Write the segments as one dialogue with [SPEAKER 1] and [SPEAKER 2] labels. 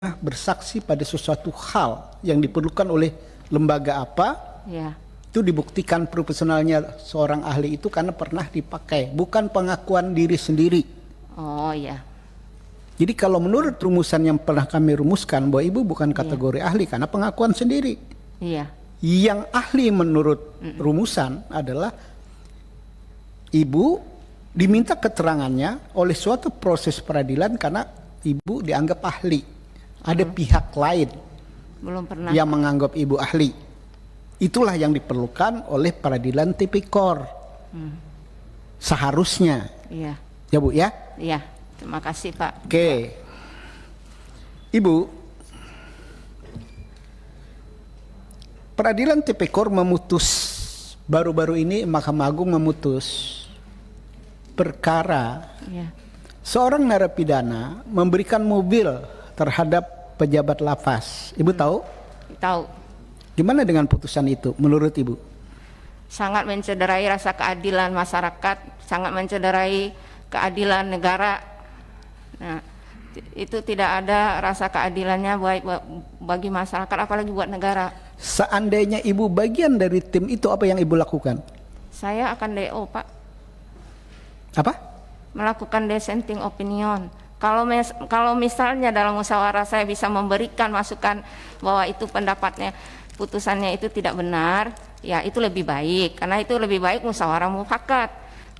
[SPEAKER 1] bersaksi pada sesuatu hal yang diperlukan oleh lembaga apa,
[SPEAKER 2] Ya.
[SPEAKER 1] itu dibuktikan profesionalnya seorang ahli itu karena pernah dipakai, bukan pengakuan diri sendiri.
[SPEAKER 2] Oh ya.
[SPEAKER 1] Jadi kalau menurut rumusan yang pernah kami rumuskan bahwa ibu bukan kategori ahli karena pengakuan sendiri.
[SPEAKER 2] Iya.
[SPEAKER 1] Yang ahli menurut rumusan adalah ibu diminta keterangannya oleh suatu proses peradilan karena ibu dianggap ahli. Ada pihak lain
[SPEAKER 2] Belum pernah.
[SPEAKER 1] yang menganggap ibu ahli. Itulah yang diperlukan oleh peradilan tipikor. Seharusnya.
[SPEAKER 2] Iya.
[SPEAKER 1] Ya Bu ya?
[SPEAKER 2] Iya. Terima kasih Pak.
[SPEAKER 1] Oke. Ibu, peradilan tipikor memutus, baru-baru ini Mahkamah Agung memutus perkara
[SPEAKER 2] Iya.
[SPEAKER 1] seorang narapidana memberikan mobil terhadap pejabat lapas. Ibu tahu?
[SPEAKER 2] Tahu.
[SPEAKER 1] Gimana dengan putusan itu menurut Ibu?
[SPEAKER 2] Sangat mencederai rasa keadilan masyarakat, sangat mencederai keadilan negara. Nah, itu tidak ada rasa keadilannya baik bagi masyarakat apalagi buat negara.
[SPEAKER 1] Seandainya Ibu bagian dari tim itu, apa yang Ibu lakukan?
[SPEAKER 2] Saya akan DO Pak,
[SPEAKER 1] Apa?
[SPEAKER 2] melakukan dissenting opinion. Kalau misalnya dalam musyawarah saya bisa memberikan masukan bahwa itu pendapatnya, putusannya itu tidak benar, ya itu lebih baik, karena itu lebih baik musyawarah mufakat.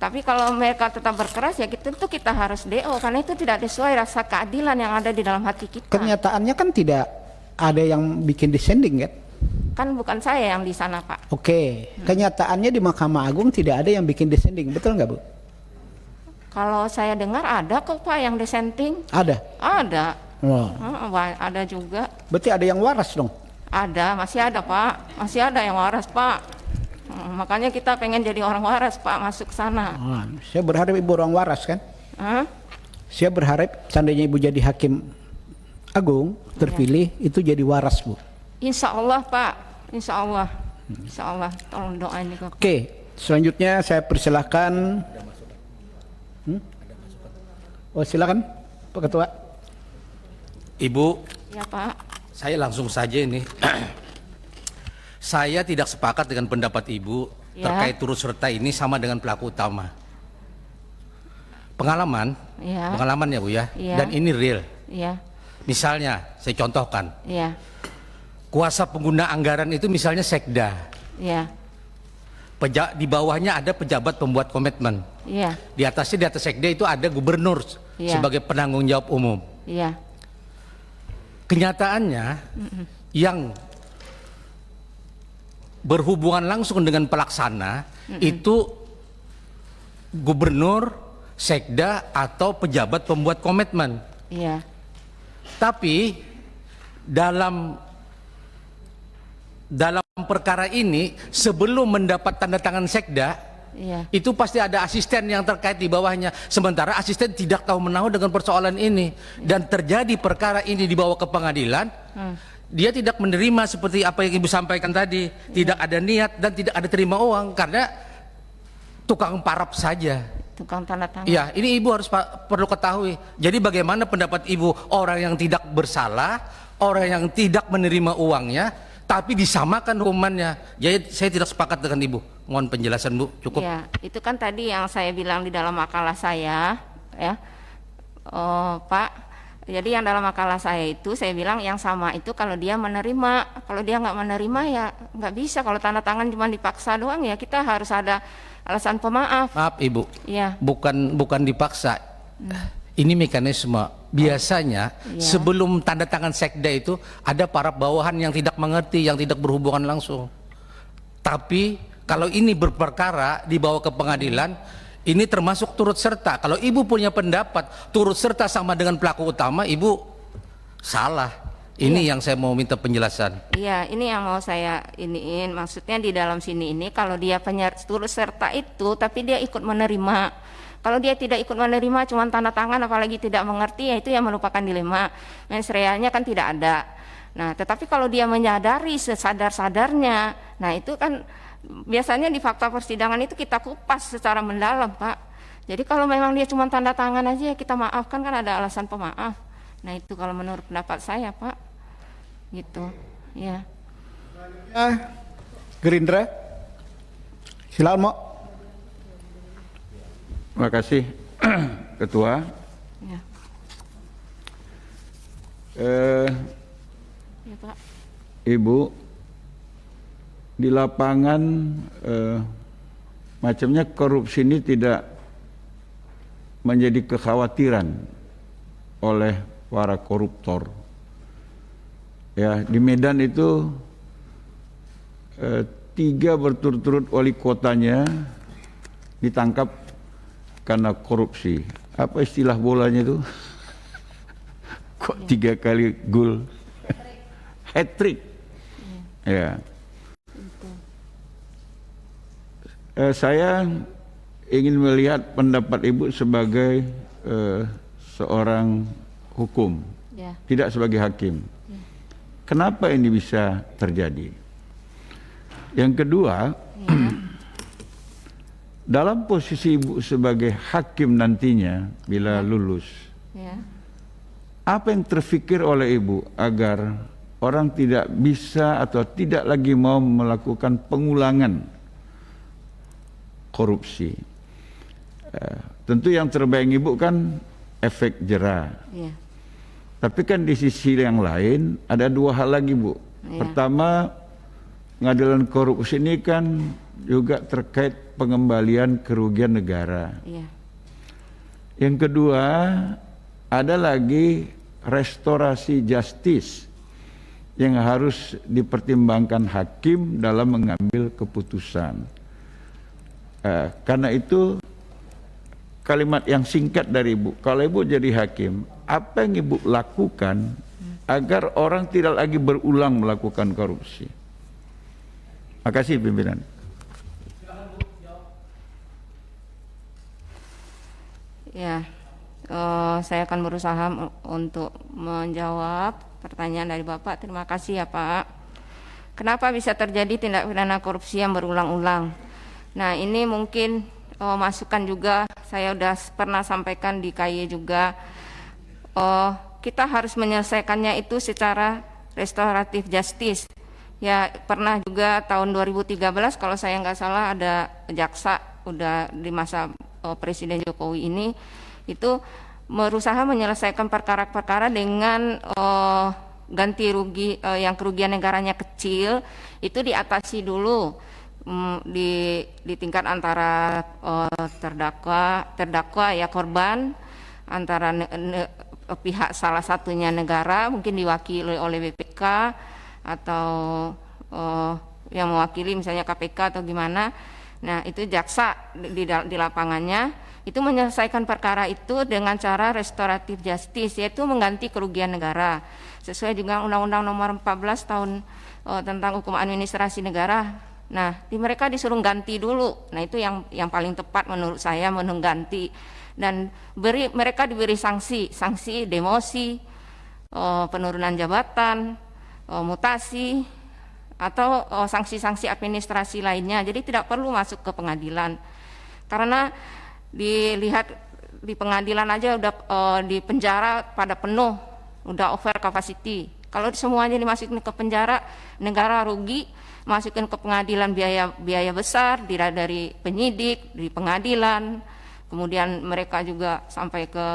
[SPEAKER 2] Tapi kalau mereka tetap berkeras, ya tentu kita harus DO karena itu tidak sesuai rasa keadilan yang ada di dalam hati kita.
[SPEAKER 1] Kenyataannya kan tidak ada yang bikin descending kan?
[SPEAKER 2] Kan bukan saya yang di sana Pak.
[SPEAKER 1] Oke, kenyataannya di Mahkamah Agung tidak ada yang bikin descending, betul nggak Bu?
[SPEAKER 2] Kalau saya dengar ada kok Pak yang dissenting.
[SPEAKER 1] Ada.
[SPEAKER 2] Ada.
[SPEAKER 1] Wah,
[SPEAKER 2] Ada juga.
[SPEAKER 1] berarti ada yang waras dong.
[SPEAKER 2] Ada, masih ada Pak. Masih ada yang waras Pak. Makanya kita pengen jadi orang waras Pak, masuk sana.
[SPEAKER 1] Saya berharap Ibu orang waras kan? Saya berharap seandainya Ibu jadi hakim agung terpilih itu jadi waras Bu.
[SPEAKER 2] Insya Allah Pak, Insya Allah. Insya Allah, tolong doain juga.
[SPEAKER 1] Oke, selanjutnya saya persilahkan. Oh silakan Pak Ketua.
[SPEAKER 3] Ibu,
[SPEAKER 2] Ya Pak.
[SPEAKER 3] saya langsung saja ini. Saya tidak sepakat dengan pendapat Ibu
[SPEAKER 2] Ya.
[SPEAKER 3] terkait turut serta ini sama dengan pelaku utama. Pengalaman ya Bu ya,
[SPEAKER 2] Ya.
[SPEAKER 3] dan ini real.
[SPEAKER 2] Iya,
[SPEAKER 3] Misalnya, saya contohkan,
[SPEAKER 2] iya,
[SPEAKER 3] kuasa pengguna anggaran itu misalnya sekda.
[SPEAKER 2] iya,
[SPEAKER 3] Di bawahnya ada pejabat pembuat komitmen.
[SPEAKER 2] iya,
[SPEAKER 3] Di atas sekda itu ada gubernur
[SPEAKER 2] Ya.
[SPEAKER 3] sebagai penanggung jawab umum.
[SPEAKER 2] iya,
[SPEAKER 3] Kenyataannya yang berhubungan langsung dengan pelaksana itu gubernur, sekda atau pejabat pembuat komitmen.
[SPEAKER 2] iya,
[SPEAKER 3] Tapi dalam perkara ini sebelum mendapat tanda tangan sekda
[SPEAKER 2] iya,
[SPEAKER 3] itu pasti ada asisten yang terkait di bawahnya. Sementara asisten tidak tahu menahu dengan persoalan ini dan terjadi perkara ini dibawa ke pengadilan. Dia tidak menerima seperti apa yang Ibu sampaikan tadi, tidak ada niat dan tidak ada terima uang karena tukang parap saja.
[SPEAKER 2] tukang tanda tangan.
[SPEAKER 3] Ya, ini Ibu harus perlu ketahui. Jadi bagaimana pendapat Ibu orang yang tidak bersalah, orang yang tidak menerima uangnya, tapi disamakan hukumannya. Jadi saya tidak sepakat dengan Ibu. Mohon penjelasan Bu, cukup.
[SPEAKER 2] Ya, itu kan tadi yang saya bilang di dalam makalah saya, ya, Pak. Jadi yang dalam makalah saya itu saya bilang yang sama itu kalau dia menerima, kalau dia nggak menerima ya nggak bisa. Kalau tanda tangan cuma dipaksa doang ya kita harus ada alasan pemaaf.
[SPEAKER 3] Maaf Ibu,
[SPEAKER 2] Ya,
[SPEAKER 3] bukan dipaksa. Ini mekanisme. Biasanya sebelum tanda tangan sekda itu ada para bawahan yang tidak mengerti, yang tidak berhubungan langsung. Tapi kalau ini berperkara dibawa ke pengadilan, ini termasuk turut serta. Kalau Ibu punya pendapat turut serta sama dengan pelaku utama, Ibu salah. Ini yang saya mau minta penjelasan.
[SPEAKER 2] iya, ini yang mau saya iniin. Maksudnya di dalam sini ini kalau dia turut serta itu, tapi dia ikut menerima. Kalau dia tidak ikut menerima, cuma tanda tangan, apalagi tidak mengerti, ya itu yang merupakan dilema. Mens reanya kan tidak ada. Nah, tetapi kalau dia menyadari sesadar-sadarnya, nah itu kan biasanya di fakta persidangan itu kita kupas secara mendalam Pak. Jadi kalau memang dia cuma tanda tangan aja ya kita maafkan, kan ada alasan pemaaf. Nah itu kalau menurut pendapat saya Pak, gitu, ya.
[SPEAKER 1] Gerindra, silakan Mo.
[SPEAKER 4] Terima kasih Ketua.
[SPEAKER 2] Ya. Ya Pak.
[SPEAKER 4] Ibu, di lapangan macamnya korupsi ini tidak menjadi kekhawatiran oleh para koruptor. Ya, di Medan itu 3 berturut-turut wali kotanya ditangkap karena korupsi. Apa istilah bolanya itu? Kok 3 kali gol? Hat-trick. Ya. Saya ingin melihat pendapat Ibu sebagai seorang hukum,
[SPEAKER 2] Ya.
[SPEAKER 4] tidak sebagai hakim. Kenapa ini bisa terjadi? Yang kedua, dalam posisi Ibu sebagai hakim nantinya bila lulus,
[SPEAKER 2] Ya.
[SPEAKER 4] apa yang terfikir oleh Ibu agar orang tidak bisa atau tidak lagi mau melakukan pengulangan korupsi? Tentu yang terbayang Ibu kan efek jera.
[SPEAKER 2] Ya.
[SPEAKER 4] Tapi kan di sisi yang lain ada 2 hal lagi, Bu.
[SPEAKER 2] Ya.
[SPEAKER 4] Pertama, pengadilan korupsi ini kan juga terkait pengembalian kerugian negara.
[SPEAKER 2] Ya.
[SPEAKER 4] Yang kedua, ada lagi restorasi justice yang harus dipertimbangkan hakim dalam mengambil keputusan. Karena itu kalimat yang singkat dari Ibu, kalau Ibu jadi hakim, apa yang Ibu lakukan agar orang tidak lagi berulang melakukan korupsi? Makasih pimpinan.
[SPEAKER 2] Ya, saya akan berusaha untuk menjawab pertanyaan dari Bapak. Terima kasih ya Pak. Kenapa bisa terjadi tindak pidana korupsi yang berulang-ulang? Nah ini mungkin masukan juga, saya sudah pernah sampaikan di KY juga. Kita harus menyelesaikannya itu secara restoratif justice. Ya pernah juga tahun 2013 kalau saya nggak salah ada jaksa udah di masa Presiden Jokowi ini itu berusaha menyelesaikan perkara-perkara dengan ganti rugi yang kerugian negaranya kecil itu diatasi dulu di tingkat antara terdakwa ya korban antara pihak salah satunya negara mungkin diwakili oleh BPK atau yang mewakili misalnya KPK atau gimana. Nah itu jaksa di lapangannya itu menyelesaikan perkara itu dengan cara restoratif justice, yaitu mengganti kerugian negara sesuai dengan Undang-Undang Nomor 14 tahun tentang hukum administrasi negara. Nah mereka disuruh ganti dulu. Nah itu yang paling tepat menurut saya, mengganti dan mereka diberi sanksi demosi, penurunan jabatan, mutasi atau sanksi-sanksi administrasi lainnya. Jadi tidak perlu masuk ke pengadilan karena dilihat di pengadilan aja udah di penjara pada penuh, udah over capacity. Kalau semuanya dimasukin ke penjara, negara rugi, masukin ke pengadilan biaya besar dari penyidik, di pengadilan, kemudian mereka juga sampai ke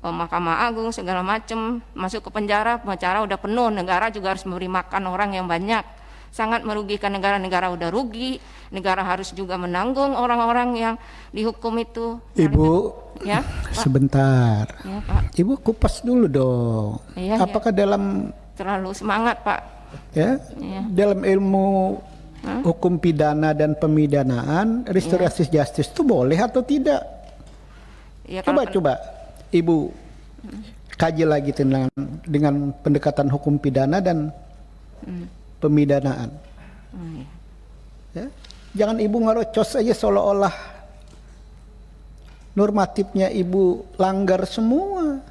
[SPEAKER 2] Mahkamah Agung segala macam, masuk ke penjara udah penuh, negara juga harus memberi makan orang yang banyak, sangat merugikan negara udah rugi, negara harus juga menanggung orang-orang yang dihukum itu.
[SPEAKER 1] Ibu,
[SPEAKER 2] ya,
[SPEAKER 1] sebentar.
[SPEAKER 2] Ya, Pak.
[SPEAKER 1] Ibu kupas dulu dong.
[SPEAKER 2] Iya,
[SPEAKER 1] Apakah dalam
[SPEAKER 2] terlalu semangat Pak?
[SPEAKER 1] ya, dalam ilmu hukum pidana dan pemidanaan restoratif justice itu boleh atau tidak?
[SPEAKER 2] Ya,
[SPEAKER 1] Coba Ibu kaji lagi dengan pendekatan hukum pidana dan pemidanaan. Ya. Jangan Ibu ngerocos aja seolah-olah normatifnya Ibu langgar semua.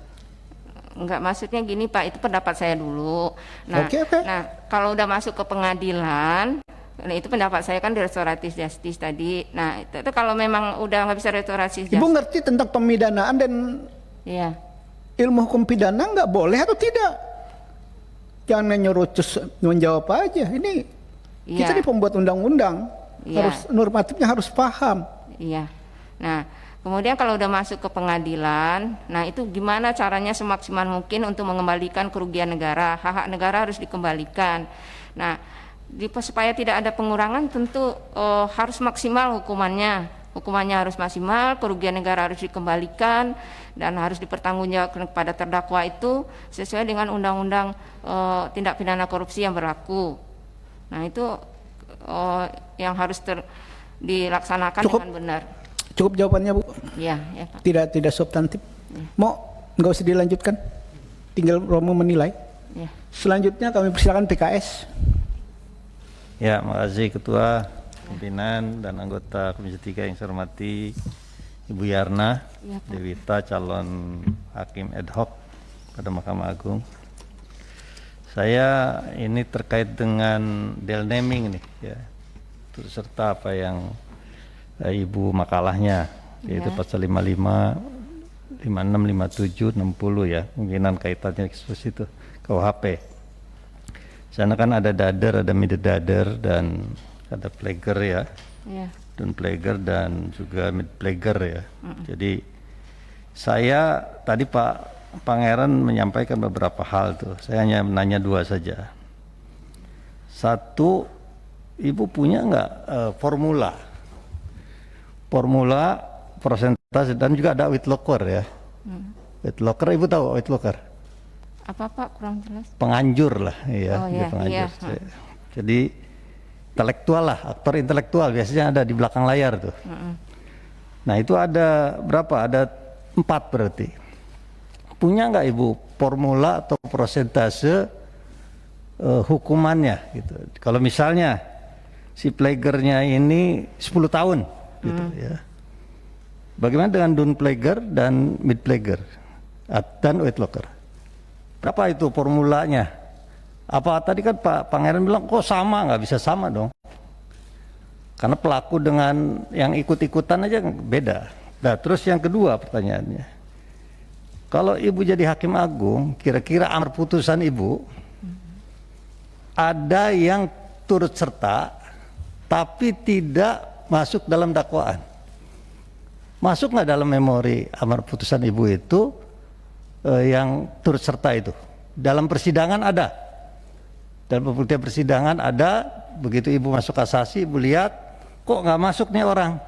[SPEAKER 2] Enggak, maksudnya gini Pak, itu pendapat saya dulu. Nah,
[SPEAKER 1] Oke.
[SPEAKER 2] nah kalau udah masuk ke pengadilan, nah itu pendapat saya kan di restoratif justice tadi. Nah itu kalau memang udah nggak bisa restoratif justice.
[SPEAKER 1] Ibu ngerti tentang pemidanaan dan
[SPEAKER 2] Iya.
[SPEAKER 1] ilmu hukum pidana nggak boleh atau tidak? Jangan nyerocos menjawab aja. Ini kita
[SPEAKER 2] Iya.
[SPEAKER 1] nih pembuat undang-undang,
[SPEAKER 2] Iya.
[SPEAKER 1] harus normatifnya harus paham.
[SPEAKER 2] Iya. Nah, kemudian kalau udah masuk ke pengadilan, nah itu gimana caranya semaksimal mungkin untuk mengembalikan kerugian negara, hak-hak negara harus dikembalikan. Nah, supaya tidak ada pengurangan tentu harus maksimal hukumannya. Hukumannya harus maksimal, kerugian negara harus dikembalikan dan harus dipertanggungjawabkan kepada terdakwa itu sesuai dengan undang-undang tindak pidana korupsi yang berlaku. Nah, itu yang harus dilaksanakan
[SPEAKER 1] Cukup.
[SPEAKER 2] dengan benar.
[SPEAKER 1] Cukup jawabannya, Bu.
[SPEAKER 2] Ya, ya Pak.
[SPEAKER 1] Tidak substantif. Mau nggak usah dilanjutkan, tinggal Romo menilai.
[SPEAKER 2] Ya.
[SPEAKER 1] Selanjutnya kami persilakan PKS.
[SPEAKER 5] Ya, makasih Ketua, pimpinan dan anggota Komisi 3 yang saya hormati Ibu Yarna
[SPEAKER 2] Ya, Pak.
[SPEAKER 5] Dewita, calon hakim ad hoc pada Mahkamah Agung. Saya ini terkait dengan del naming nih, ya, turut serta apa yang Ibu makalahnya, yaitu
[SPEAKER 2] Ya.
[SPEAKER 5] pasal 55, 56, 57, 60 ya, mungkinan kaitannya ke situ KUHP. Sana kan ada dader, ada mid dader dan ada plager ya,
[SPEAKER 2] Ya.
[SPEAKER 5] dan plager dan juga mid plager ya. Jadi saya tadi Pak Pangeran menyampaikan beberapa hal tuh. Saya hanya menanya dua saja. Satu, Ibu punya nggak formula persentase dan juga ada Whitlocker ya. Whitlocker, Ibu tahu Whitlocker?
[SPEAKER 2] Apa Pak, kurang jelas?
[SPEAKER 5] Penganjur lah, ya,
[SPEAKER 2] Oh,
[SPEAKER 5] dia
[SPEAKER 2] iya,
[SPEAKER 5] penganjur.
[SPEAKER 2] iya.
[SPEAKER 5] Jadi intelektual lah, aktor intelektual biasanya ada di belakang layar tuh. Nah itu ada berapa? Ada 4 berarti. Punya nggak Ibu formula atau persentase hukumannya gitu? Kalau misalnya si plagernya ini 10 tahun, gitu ya. Bagaimana dengan down plager dan mid plager dan Whitlocker? Berapa itu formulanya? Apa tadi kan Pak Pangeran bilang kok sama? Nggak bisa sama dong. Karena pelaku dengan yang ikut-ikutan aja beda. Nah terus yang kedua pertanyaannya, kalau Ibu jadi hakim agung, kira-kira amar putusan Ibu ada yang turut serta tapi tidak masuk dalam dakwaan. Masuk nggak dalam memori amar putusan Ibu itu yang turut serta itu? Dalam persidangan ada. Dalam pembuktian persidangan ada, begitu Ibu masuk kasasi, Ibu lihat, kok nggak masuk nih orang?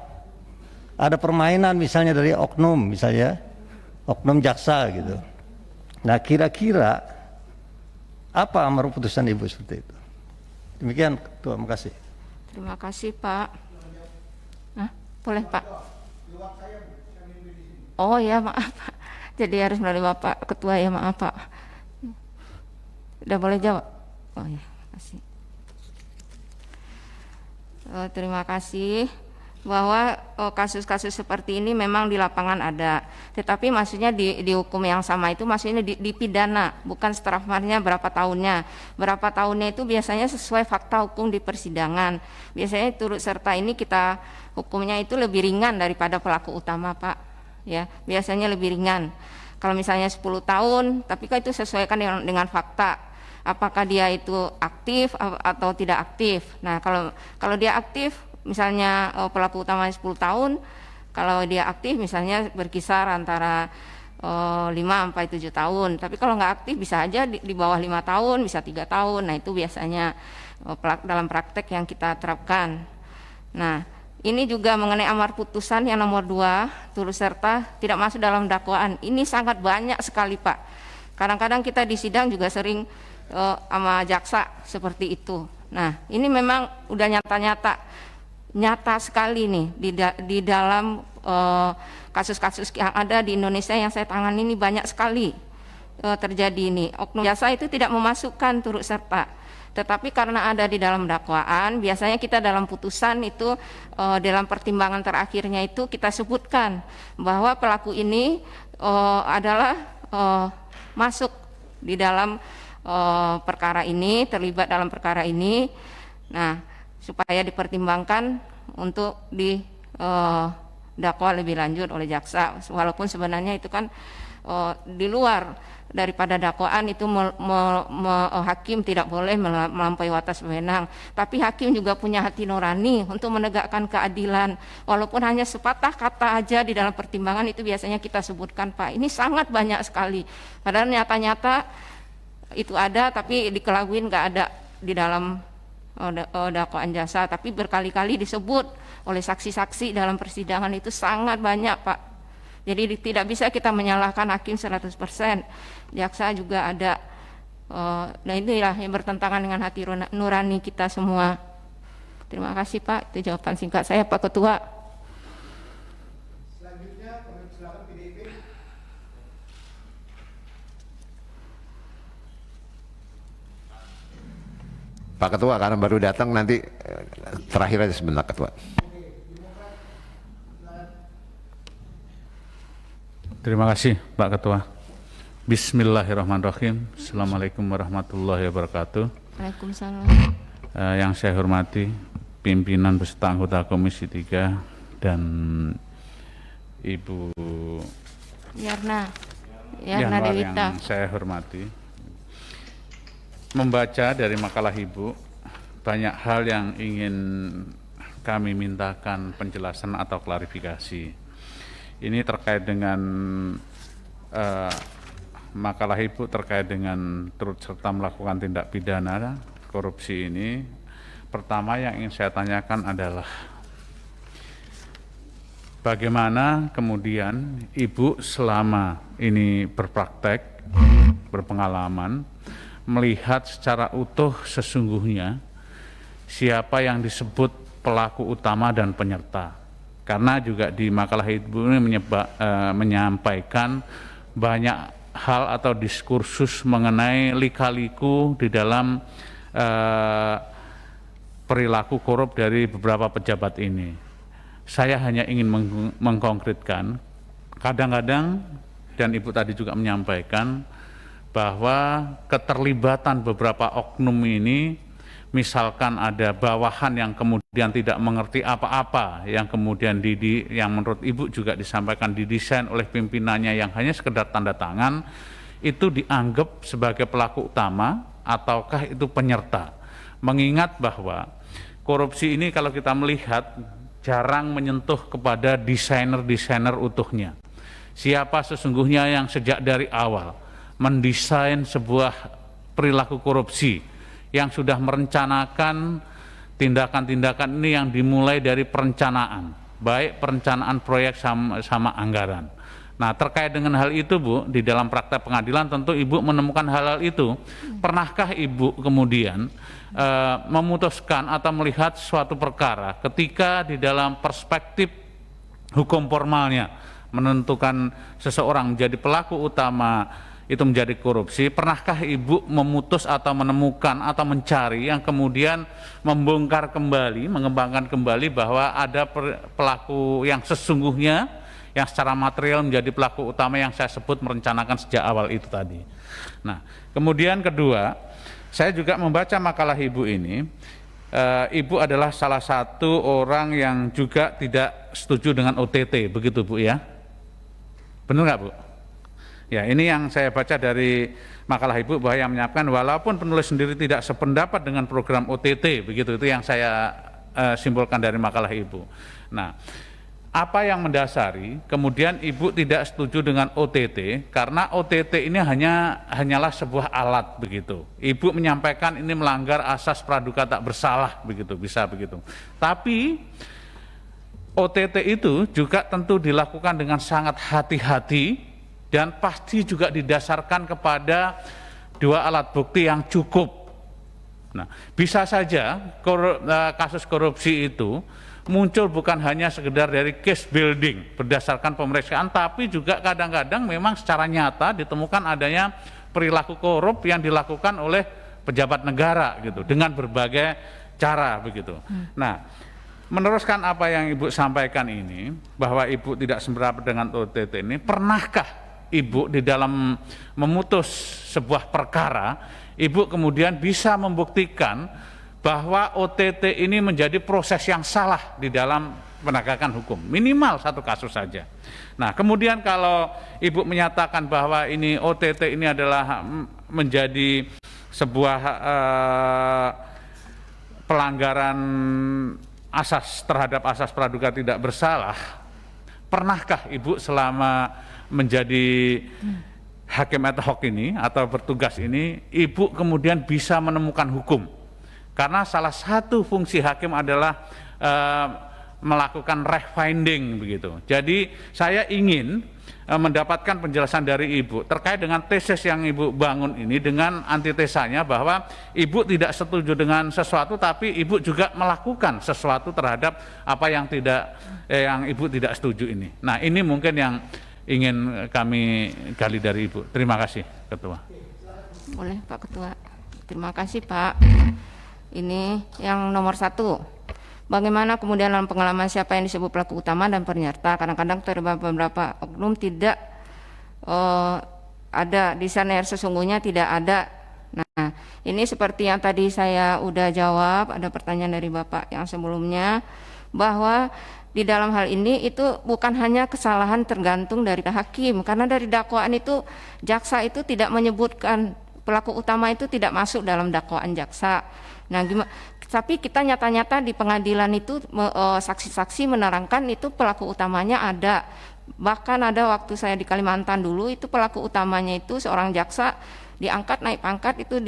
[SPEAKER 5] Ada permainan misalnya dari oknum, misalnya oknum jaksa gitu. Nah kira-kira apa amar putusan Ibu seperti itu? Demikian Ketua, terima kasih.
[SPEAKER 2] Terima kasih Pak. Hah? Boleh Pak? Oh ya, maaf Pak. Jadi harus melalui Bapak Ketua ya, maaf Pak. Udah boleh jawab? Oh ya, kasih. Terima kasih bahwa kasus-kasus seperti ini memang di lapangan ada, tetapi maksudnya di hukum yang sama itu maksudnya di pidana, bukan strafmarnya berapa tahunnya itu biasanya sesuai fakta hukum di persidangan. Biasanya turut serta ini kita hukumnya itu lebih ringan daripada pelaku utama Pak, ya biasanya lebih ringan. Kalau misalnya 10 tahun, tapi kan itu sesuaikan dengan fakta, apakah dia itu aktif atau tidak aktif. Nah kalau dia aktif, misalnya pelaku utamanya 10 tahun, kalau dia aktif misalnya berkisar antara 5-7 tahun. Tapi kalau nggak aktif bisa aja di bawah 5 tahun, bisa 3 tahun. Nah itu biasanya dalam praktek yang kita terapkan. Nah ini juga mengenai amar putusan yang nomor 2, turut serta tidak masuk dalam dakwaan. Ini sangat banyak sekali Pak. Kadang-kadang kita di sidang juga sering sama jaksa seperti itu. Nah ini memang udah nyata sekali nih di dalam kasus-kasus yang ada di Indonesia yang saya tangani ini banyak sekali terjadi ini. Oknum jasa itu tidak memasukkan turut serta, tetapi karena ada di dalam dakwaan, biasanya kita dalam putusan itu dalam pertimbangan terakhirnya itu kita sebutkan bahwa pelaku ini adalah masuk di dalam perkara ini, terlibat dalam perkara ini. Nah supaya dipertimbangkan untuk didakwa lebih lanjut oleh jaksa, walaupun sebenarnya itu kan di luar daripada dakwaan itu hakim tidak boleh melampaui batas wewenang, tapi hakim juga punya hati nurani untuk menegakkan keadilan, walaupun hanya sepatah kata aja di dalam pertimbangan itu biasanya kita sebutkan, Pak, ini sangat banyak sekali, padahal nyata-nyata itu ada tapi dikelabuin nggak ada di dalam dakwaan jasa, tapi berkali-kali disebut oleh saksi-saksi dalam persidangan, itu sangat banyak, Pak. Jadi tidak bisa kita menyalahkan hakim 100%. Jaksa juga ada, nah inilah yang bertentangan dengan hati nurani kita semua. Terima kasih, Pak. Itu jawaban singkat saya, Pak Ketua.
[SPEAKER 1] Selanjutnya, silakan PDIP.
[SPEAKER 6] Pak Ketua, karena baru datang nanti terakhir aja sebentar, Ketua.
[SPEAKER 7] Terima kasih Pak Ketua. Bismillahirrahmanirrahim. Assalamualaikum warahmatullahi wabarakatuh.
[SPEAKER 2] Waalaikumsalam.
[SPEAKER 7] Yang saya hormati pimpinan beserta anggota Komisi 3 dan Ibu
[SPEAKER 2] Yarna
[SPEAKER 7] Yanwar
[SPEAKER 2] Dewita.
[SPEAKER 7] yang saya hormati. Membaca dari makalah Ibu, banyak hal yang ingin kami mintakan penjelasan atau klarifikasi. Ini terkait dengan makalah Ibu terkait dengan turut serta melakukan tindak pidana korupsi ini. Pertama yang ingin saya tanyakan adalah bagaimana kemudian Ibu selama ini berpraktek, berpengalaman, melihat secara utuh sesungguhnya siapa yang disebut pelaku utama dan penyerta. Karena juga di makalah Ibu ini menyampaikan banyak hal atau diskursus mengenai lika-liku di dalam perilaku korup dari beberapa pejabat ini. Saya hanya ingin mengkonkretkan, kadang-kadang, dan Ibu tadi juga menyampaikan, bahwa keterlibatan beberapa oknum ini, misalkan ada bawahan yang kemudian tidak mengerti apa-apa, yang kemudian yang menurut Ibu juga disampaikan didesain oleh pimpinannya yang hanya sekedar tanda tangan, itu dianggap sebagai pelaku utama ataukah itu penyerta. Mengingat bahwa korupsi ini kalau kita melihat jarang menyentuh kepada desainer-desainer utuhnya. Siapa sesungguhnya yang sejak dari awal mendesain sebuah perilaku korupsi, yang sudah merencanakan tindakan-tindakan ini yang dimulai dari perencanaan, baik perencanaan proyek sama anggaran. Nah, terkait dengan hal itu, Bu, di dalam praktek pengadilan tentu Ibu menemukan hal-hal itu. Pernahkah Ibu kemudian memutuskan atau melihat suatu perkara ketika di dalam perspektif hukum formalnya menentukan seseorang menjadi pelaku utama itu menjadi korupsi, pernahkah Ibu memutus atau menemukan atau mencari yang kemudian membongkar kembali, mengembangkan kembali bahwa ada pelaku yang sesungguhnya yang secara material menjadi pelaku utama yang saya sebut merencanakan sejak awal itu tadi. Nah, kemudian kedua, saya juga membaca makalah Ibu ini, Ibu adalah salah satu orang yang juga tidak setuju dengan OTT, begitu Bu ya? Benar nggak Bu? Ya, ini yang saya baca dari makalah Ibu bahwa yang menyiapkan walaupun penulis sendiri tidak sependapat dengan program OTT, begitu, itu yang saya simpulkan dari makalah Ibu. Nah, apa yang mendasari kemudian Ibu tidak setuju dengan OTT? Karena OTT ini hanyalah sebuah alat, begitu. Ibu menyampaikan ini melanggar asas praduga tak bersalah, begitu, bisa begitu. Tapi OTT itu juga tentu dilakukan dengan sangat hati-hati dan pasti juga didasarkan kepada dua alat bukti yang cukup. Nah, bisa saja kasus korupsi itu muncul bukan hanya sekedar dari case building berdasarkan pemeriksaan, tapi juga kadang-kadang memang secara nyata ditemukan adanya perilaku korup yang dilakukan oleh pejabat negara gitu dengan berbagai cara begitu. Nah, meneruskan apa yang Ibu sampaikan ini bahwa Ibu tidak sependapat dengan OTT ini, pernahkah Ibu di dalam memutus sebuah perkara, Ibu kemudian bisa membuktikan bahwa OTT ini menjadi proses yang salah di dalam penegakan hukum, minimal satu kasus saja. Nah, kemudian kalau Ibu menyatakan bahwa ini OTT ini adalah menjadi sebuah pelanggaran asas terhadap asas praduga tidak bersalah, pernahkah Ibu selama menjadi hakim ad hoc ini atau bertugas ini, Ibu kemudian bisa menemukan hukum? Karena salah satu fungsi hakim adalah melakukan fact-finding begitu. Jadi saya ingin mendapatkan penjelasan dari Ibu terkait dengan tesis yang Ibu bangun ini dengan antitesanya bahwa Ibu tidak setuju dengan sesuatu tapi Ibu juga melakukan sesuatu terhadap apa yang yang Ibu tidak setuju ini. Nah, ini mungkin yang ingin kami gali dari Ibu. Terima kasih, Ketua.
[SPEAKER 2] Boleh Pak Ketua. Terima kasih Pak. Ini yang nomor 1. Bagaimana kemudian dalam pengalaman siapa yang disebut pelaku utama dan penyerta? Kadang-kadang terdapat beberapa oknum tidak ada di sana, sesungguhnya tidak ada. Nah, ini seperti yang tadi saya udah jawab, ada pertanyaan dari Bapak yang sebelumnya, bahwa di dalam hal ini itu bukan hanya kesalahan tergantung dari hakim, karena dari dakwaan itu jaksa itu tidak menyebutkan pelaku utama itu tidak masuk dalam dakwaan jaksa. Nah, tapi kita nyata-nyata di pengadilan itu saksi-saksi menerangkan itu pelaku utamanya ada. Bahkan ada waktu saya di Kalimantan dulu, itu pelaku utamanya itu seorang jaksa diangkat naik pangkat itu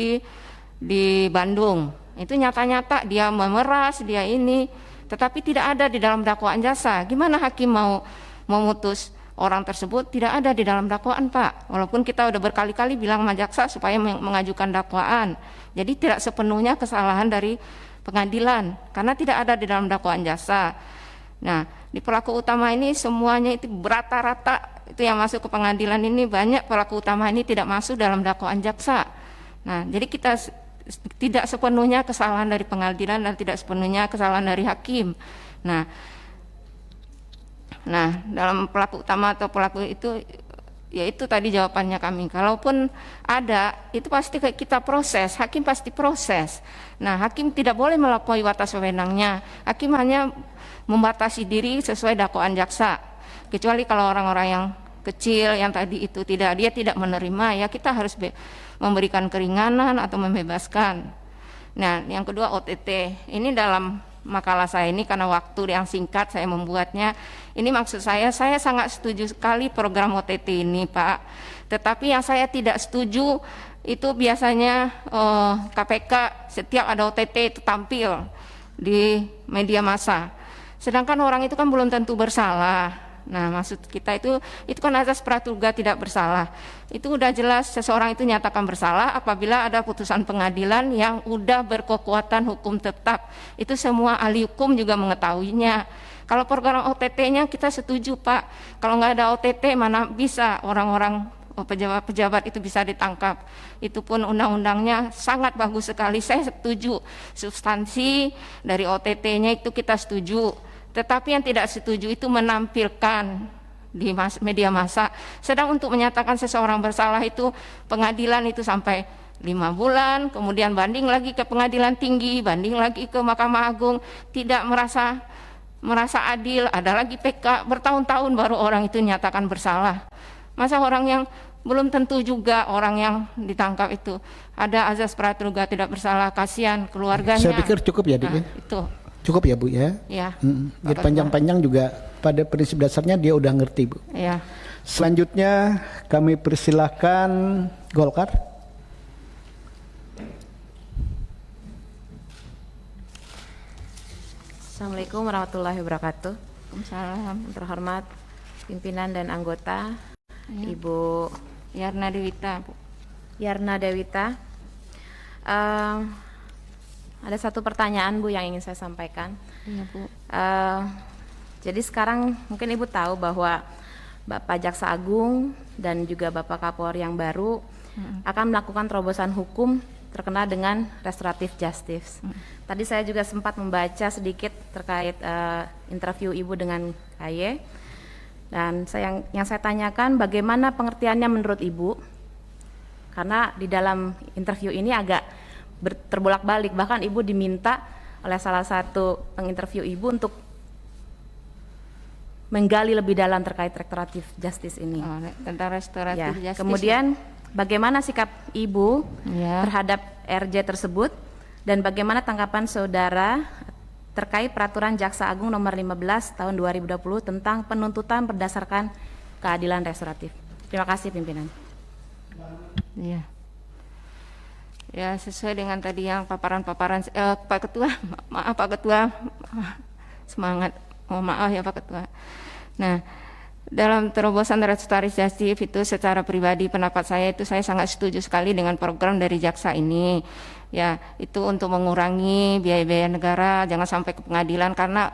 [SPEAKER 2] di Bandung. Itu nyata-nyata dia memeras, dia ini, tetapi tidak ada di dalam dakwaan jaksa. Gimana hakim mau memutus orang tersebut? Tidak ada di dalam dakwaan, Pak. Walaupun kita udah berkali-kali bilang sama jaksa supaya mengajukan dakwaan. Jadi tidak sepenuhnya kesalahan dari pengadilan karena tidak ada di dalam dakwaan jaksa. Nah, di pelaku utama ini semuanya itu rata-rata itu yang masuk ke pengadilan ini banyak pelaku utama ini tidak masuk dalam dakwaan jaksa. Nah, jadi kita tidak sepenuhnya kesalahan dari pengadilan dan tidak sepenuhnya kesalahan dari hakim. Nah, dalam pelaku utama atau pelaku itu, ya itu tadi jawabannya kami. Kalaupun ada, itu pasti kita proses, hakim pasti proses. Nah, hakim tidak boleh melampaui batas wewenangnya. Hakim hanya membatasi diri sesuai dakwaan jaksa. Kecuali kalau orang-orang yang kecil yang tadi itu dia tidak menerima, ya kita harus memberikan keringanan atau membebaskan. Nah, yang kedua OTT. Ini dalam makalah saya ini karena waktu yang singkat saya membuatnya. Ini maksud saya sangat setuju sekali program OTT ini, Pak. Tetapi yang saya tidak setuju itu biasanya KPK setiap ada OTT itu tampil di media massa. Sedangkan orang itu kan belum tentu bersalah. Nah, maksud kita itu kan azas praduga tidak bersalah. Itu udah jelas seseorang itu nyatakan bersalah apabila ada putusan pengadilan yang udah berkekuatan hukum tetap. Itu semua ahli hukum juga mengetahuinya. Kalau program OTT-nya kita setuju, Pak. Kalau nggak ada OTT mana bisa orang-orang pejabat-pejabat itu bisa ditangkap. Itu pun undang-undangnya sangat bagus sekali. Saya setuju substansi dari OTT-nya itu kita setuju. Tetapi yang tidak setuju itu menampilkan di media massa. Sedang untuk menyatakan seseorang bersalah itu pengadilan itu sampai 5 bulan, kemudian banding lagi ke pengadilan tinggi, banding lagi ke Mahkamah Agung, tidak merasa adil, ada lagi PK, bertahun-tahun baru orang itu nyatakan bersalah. Masa orang yang belum tentu juga orang yang ditangkap itu ada azas praduga tidak bersalah, kasihan keluarganya.
[SPEAKER 1] Saya pikir cukup ya, Dik.
[SPEAKER 2] Nah, itu.
[SPEAKER 1] Cukup ya, Bu ya?
[SPEAKER 2] Ya.
[SPEAKER 1] Jadi panjang-panjang juga pada prinsip dasarnya dia udah ngerti, Bu.
[SPEAKER 2] Ya.
[SPEAKER 1] Selanjutnya kami persilahkan Golkar.
[SPEAKER 8] Assalamualaikum warahmatullahi wabarakatuh.
[SPEAKER 2] Waalaikumsalam.
[SPEAKER 8] Terhormat pimpinan dan anggota,
[SPEAKER 2] Ya.
[SPEAKER 8] Ibu
[SPEAKER 2] Yarna Dewita, Bu.
[SPEAKER 8] Yarna Dewita. Ada satu pertanyaan, Bu, yang ingin saya sampaikan.
[SPEAKER 2] Iya, Bu.
[SPEAKER 8] Jadi sekarang mungkin Ibu tahu bahwa Bapak Jaksa Agung dan juga Bapak Kapolri yang baru akan melakukan terobosan hukum terkena dengan restoratif justice. Tadi saya juga sempat membaca sedikit terkait interview Ibu dengan KY. Dan yang saya tanyakan, bagaimana pengertiannya menurut Ibu? Karena di dalam interview ini agak terbolak-balik. Bahkan Ibu diminta oleh salah satu penginterview Ibu untuk menggali lebih dalam terkait restoratif justice ini.
[SPEAKER 2] Oh, tentang restoratif
[SPEAKER 8] Ya,
[SPEAKER 2] justice.
[SPEAKER 8] kemudian bagaimana sikap Ibu
[SPEAKER 2] Ya.
[SPEAKER 8] terhadap RJ tersebut dan bagaimana tanggapan saudara terkait peraturan Jaksa Agung nomor 15 tahun 2020 tentang penuntutan berdasarkan keadilan restoratif. Terima kasih pimpinan.
[SPEAKER 2] Iya. Ya, sesuai dengan tadi yang paparan-paparan Pak Ketua, maaf Pak Ketua, semangat, mohon maaf ya Pak Ketua. Nah, dalam terobosan restoratif justice itu secara pribadi pendapat saya itu saya sangat setuju sekali dengan program dari jaksa ini. Ya, itu untuk mengurangi biaya-biaya negara, jangan sampai ke pengadilan karena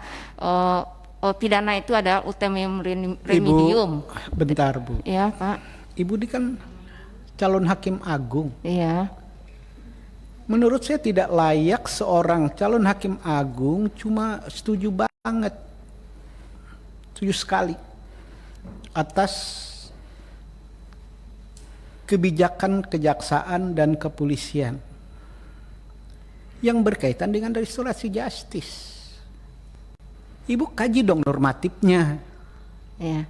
[SPEAKER 2] pidana itu ada ultimum remedium.
[SPEAKER 1] Ibu, bentar Bu.
[SPEAKER 2] Ya, Pak.
[SPEAKER 1] Ibu ini kan calon hakim agung.
[SPEAKER 2] Iya.
[SPEAKER 1] Menurut saya tidak layak seorang calon hakim agung cuma setuju banget, setuju sekali atas kebijakan kejaksaan dan kepolisian yang berkaitan dengan restorasi justice. Ibu kaji dong normatifnya.
[SPEAKER 2] Iya.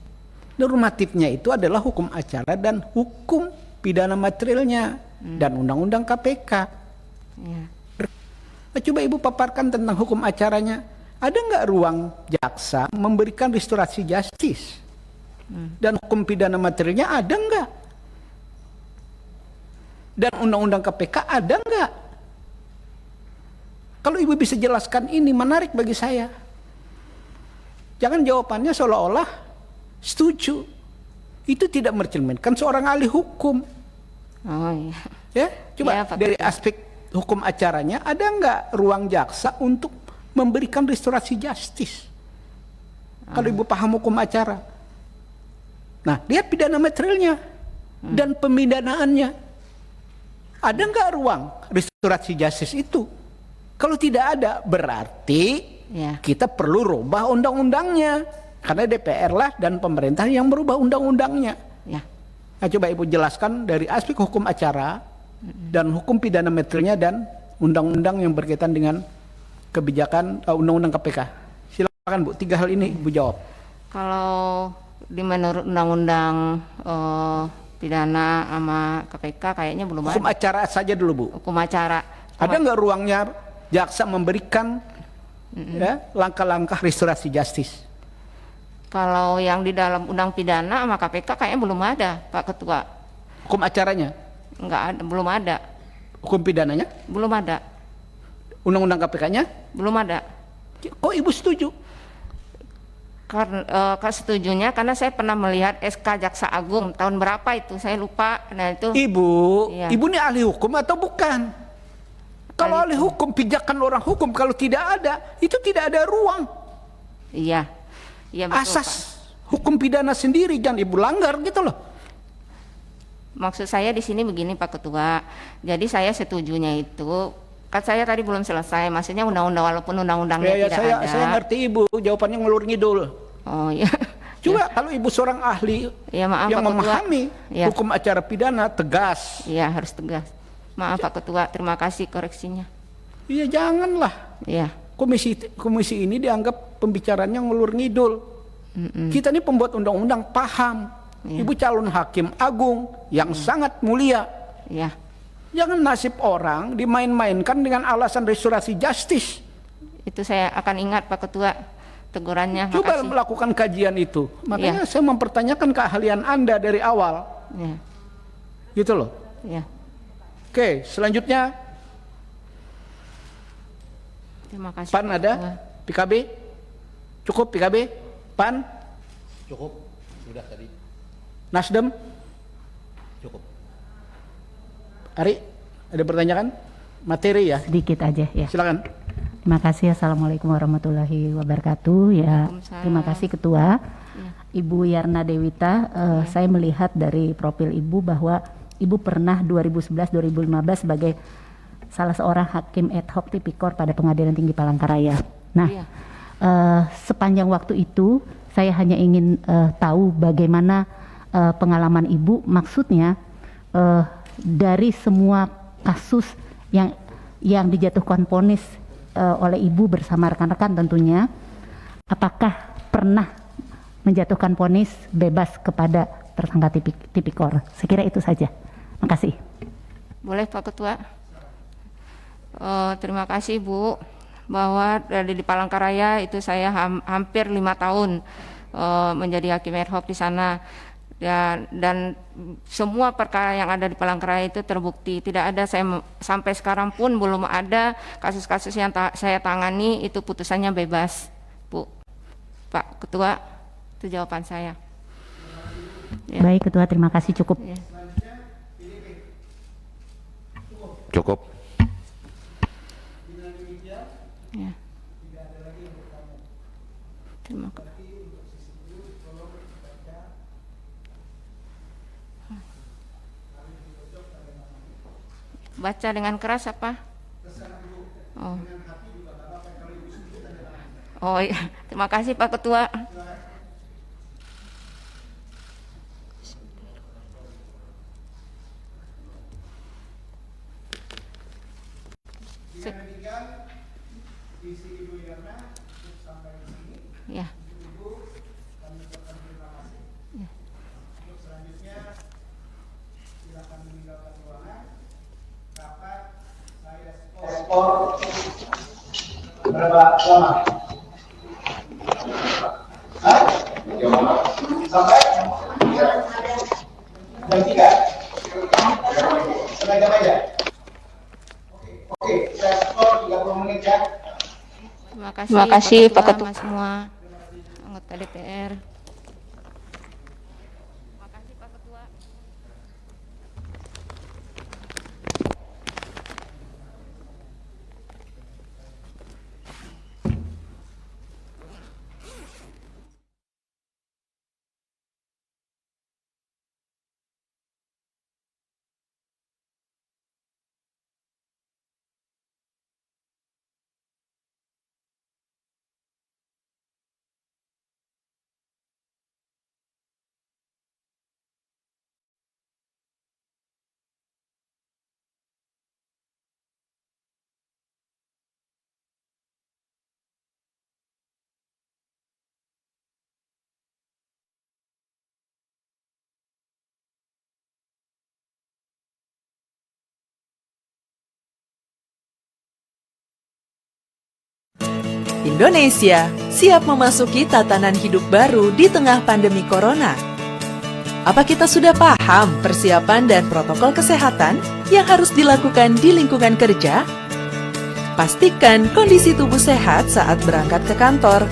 [SPEAKER 1] Normatifnya itu adalah hukum acara dan hukum pidana materialnya dan undang-undang KPK.
[SPEAKER 2] Iya.
[SPEAKER 1] Nah, coba Ibu paparkan tentang hukum acaranya. Ada nggak ruang jaksa memberikan restorasi justice? Dan hukum pidana materialnya ada nggak? Dan undang-undang KPK ada nggak? Kalau Ibu bisa jelaskan ini menarik bagi saya. Jangan jawabannya seolah-olah setuju. Itu tidak mencerminkan seorang ahli hukum.
[SPEAKER 2] Oh iya.
[SPEAKER 1] Ya, coba
[SPEAKER 2] Ya, Pak
[SPEAKER 1] dari
[SPEAKER 2] Ketua.
[SPEAKER 1] aspek hukum acaranya ada nggak ruang jaksa untuk memberikan restorasi justice? Kalau Ibu paham hukum acara. Nah, lihat pidana materialnya dan pemidanaannya. Ada nggak ruang restorasi justice itu? Kalau tidak ada, berarti
[SPEAKER 2] Ya.
[SPEAKER 1] kita perlu rubah undang-undangnya. Karena DPR lah dan pemerintah yang merubah undang-undangnya.
[SPEAKER 2] Ya.
[SPEAKER 1] Nah, coba Ibu jelaskan dari aspek hukum acara dan hukum pidana materialnya dan undang-undang yang berkaitan dengan kebijakan undang-undang KPK. Silakan Bu, 3 hal ini Ibu jawab.
[SPEAKER 2] Kalau di menurut undang-undang pidana sama KPK kayaknya belum
[SPEAKER 1] Hukum
[SPEAKER 2] ada.
[SPEAKER 1] acara saja dulu Bu.
[SPEAKER 2] Hukum acara.
[SPEAKER 1] Ada nggak ruangnya jaksa memberikan ya, langkah-langkah restorasi justice?
[SPEAKER 2] Kalau yang di dalam undang pidana sama KPK kayaknya belum ada, Pak Ketua.
[SPEAKER 1] Hukum acaranya,
[SPEAKER 2] Enggak ada, belum ada.
[SPEAKER 1] hukum pidananya,
[SPEAKER 2] Belum ada.
[SPEAKER 1] undang-undang KPK-nya,
[SPEAKER 2] Belum ada.
[SPEAKER 1] kok Ibu setuju?
[SPEAKER 2] Karena setujunya karena saya pernah melihat SK Jaksa Agung tahun berapa itu saya lupa. Nah itu
[SPEAKER 1] Ibu,
[SPEAKER 2] Iya.
[SPEAKER 1] Ibu ini ahli hukum atau bukan? Kalau ahli hukum, pijakan orang hukum kalau tidak ada, itu tidak ada ruang.
[SPEAKER 2] iya, iya betul, Pak.
[SPEAKER 1] Asas hukum pidana sendiri jangan Ibu langgar gitu loh.
[SPEAKER 2] Maksud saya di sini begini Pak Ketua. Jadi saya setujunya itu kan saya tadi belum selesai. Maksudnya undang-undang walaupun undang-undangnya
[SPEAKER 1] Ya,
[SPEAKER 2] tidak ada.
[SPEAKER 1] saya ngerti Ibu, jawabannya ngelur ngidul.
[SPEAKER 2] Oh iya.
[SPEAKER 1] Coba kalau Ibu seorang ahli
[SPEAKER 2] Ya maaf
[SPEAKER 1] yang
[SPEAKER 2] Pak Ketua.
[SPEAKER 1] memahami
[SPEAKER 2] Ya.
[SPEAKER 1] hukum acara pidana tegas.
[SPEAKER 2] Iya harus tegas. Maaf Pak Ketua, terima kasih koreksinya.
[SPEAKER 1] Iya janganlah.
[SPEAKER 2] Iya.
[SPEAKER 1] Komisi ini dianggap pembicaranya ngelur ngidul. Kita ini pembuat undang-undang paham.
[SPEAKER 2] Iya.
[SPEAKER 1] Ibu calon hakim agung yang sangat mulia.
[SPEAKER 2] Iya.
[SPEAKER 1] Jangan nasib orang dimain-mainkan dengan alasan restorasi justice.
[SPEAKER 2] Itu saya akan ingat Pak Ketua tegurannya.
[SPEAKER 1] Coba
[SPEAKER 2] Makasih.
[SPEAKER 1] melakukan kajian itu. Makanya
[SPEAKER 2] Iya.
[SPEAKER 1] saya mempertanyakan keahlian Anda dari awal.
[SPEAKER 2] Iya.
[SPEAKER 1] Gitu loh.
[SPEAKER 2] Iya.
[SPEAKER 1] Oke, selanjutnya
[SPEAKER 2] Terima kasih.
[SPEAKER 1] PAN
[SPEAKER 2] Pak
[SPEAKER 1] ada?
[SPEAKER 2] Ketua.
[SPEAKER 1] PKB? Cukup PKB? PAN?
[SPEAKER 3] Cukup, sudah tadi.
[SPEAKER 1] Nasdem?
[SPEAKER 3] Cukup.
[SPEAKER 1] Ari, ada pertanyaan? Materi ya?
[SPEAKER 9] Sedikit aja ya.
[SPEAKER 1] Silakan.
[SPEAKER 9] Terima kasih. Assalamualaikum warahmatullahi wabarakatuh. Ya,
[SPEAKER 2] Waalaikumsalam.
[SPEAKER 9] terima kasih Ketua. Ibu Yarna Dewita, saya melihat dari profil Ibu bahwa Ibu pernah 2011-2015 sebagai salah seorang hakim ad hoc tipikor pada Pengadilan Tinggi Palangkaraya. Nah,
[SPEAKER 2] Iya.
[SPEAKER 9] sepanjang waktu itu saya hanya ingin tahu bagaimana pengalaman Ibu, maksudnya dari semua kasus yang yang dijatuhkan vonis oleh Ibu bersama rekan-rekan tentunya, apakah pernah menjatuhkan vonis bebas kepada tersangka tipikor? Saya kira itu saja. Makasih.
[SPEAKER 2] Boleh Pak Ketua? Terima kasih Bu, bahwa di Palangkaraya itu saya hampir 5 tahun menjadi hakim ad hoc di sana. Dan semua perkara yang ada di Palangkaraya itu terbukti. Tidak ada, sampai sekarang pun belum ada kasus-kasus yang saya tangani itu putusannya bebas, Bu. Pak Ketua, itu jawaban saya. Ya.
[SPEAKER 9] Baik Ketua, terima kasih, cukup.
[SPEAKER 2] Ya.
[SPEAKER 6] Cukup.
[SPEAKER 2] Ya. Terima kasih. Baca dengan keras apa? Oh. Oh iya, terima kasih Pak Ketua. Ya.
[SPEAKER 1] Berapa lama? Hah? Sampai jam 3? Setengah jam aja? Oke, saya skor 30 menit ya.
[SPEAKER 2] Terima kasih Pak Ketua semua anggota DPR. Terima kasih Pak Ketua.
[SPEAKER 10] Indonesia siap memasuki tatanan hidup baru di tengah pandemi corona. Apa kita sudah paham persiapan dan protokol kesehatan yang harus dilakukan di lingkungan kerja? Pastikan kondisi tubuh sehat saat berangkat ke kantor.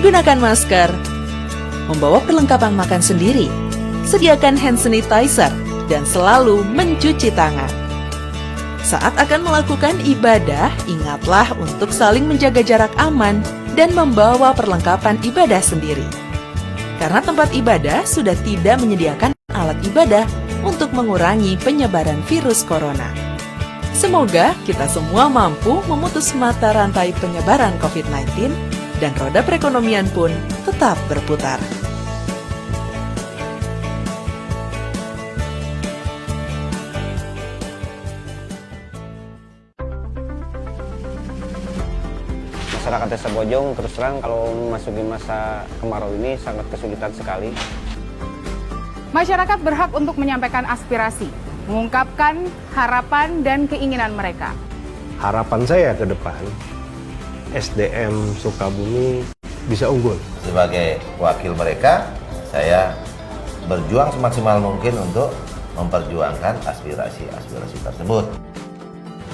[SPEAKER 10] Gunakan masker, membawa perlengkapan makan sendiri, sediakan hand sanitizer, dan selalu mencuci tangan. Saat akan melakukan ibadah, ingatlah untuk saling menjaga jarak aman dan membawa perlengkapan ibadah sendiri. Karena tempat ibadah sudah tidak menyediakan alat ibadah untuk mengurangi penyebaran virus corona. Semoga kita semua mampu memutus mata rantai penyebaran COVID-19 dan roda perekonomian pun tetap berputar.
[SPEAKER 11] Masyarakat Desa Bojong terus terang kalau memasuki masa kemarau ini sangat kesulitan sekali.
[SPEAKER 12] Masyarakat berhak untuk menyampaikan aspirasi, mengungkapkan harapan dan keinginan mereka.
[SPEAKER 13] Harapan saya ke depan, SDM Sukabumi bisa unggul.
[SPEAKER 14] Sebagai wakil mereka, saya berjuang semaksimal mungkin untuk memperjuangkan aspirasi-aspirasi tersebut.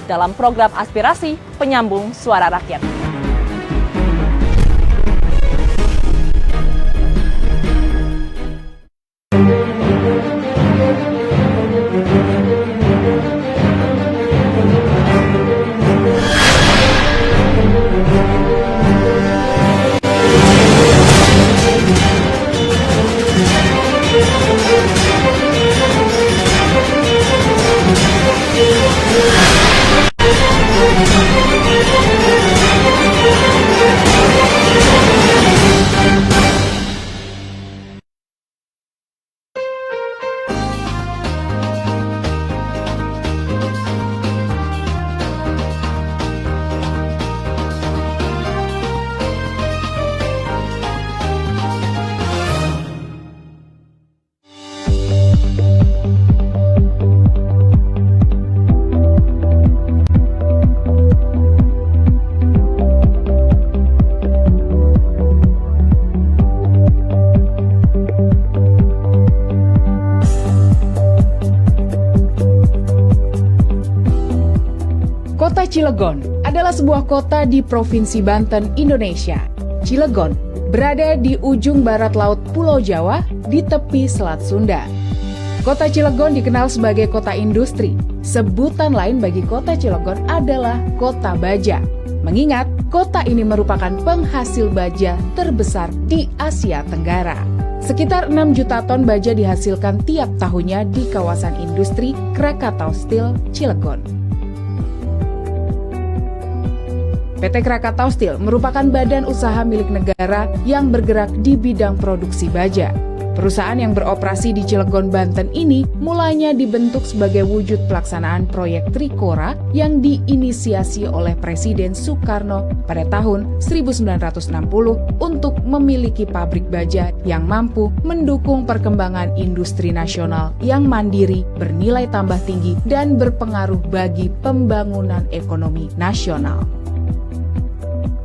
[SPEAKER 15] Dalam program aspirasi penyambung suara rakyat.
[SPEAKER 12] Kota Cilegon adalah sebuah kota di Provinsi Banten, Indonesia. Cilegon berada di ujung barat laut Pulau Jawa di tepi Selat Sunda. Kota Cilegon dikenal sebagai kota industri. Sebutan lain bagi kota Cilegon adalah kota baja. Mengingat kota ini merupakan penghasil baja terbesar di Asia Tenggara. Sekitar 6 juta ton baja dihasilkan tiap tahunnya di kawasan industri Krakatau Steel, Cilegon. PT Krakatau Steel merupakan badan usaha milik negara yang bergerak di bidang produksi baja. Perusahaan yang beroperasi di Cilegon, Banten ini mulanya dibentuk sebagai wujud pelaksanaan proyek Trikora yang diinisiasi oleh Presiden Soekarno pada tahun 1960 untuk memiliki pabrik baja yang mampu mendukung perkembangan industri nasional yang mandiri, bernilai tambah tinggi, dan berpengaruh bagi pembangunan ekonomi nasional.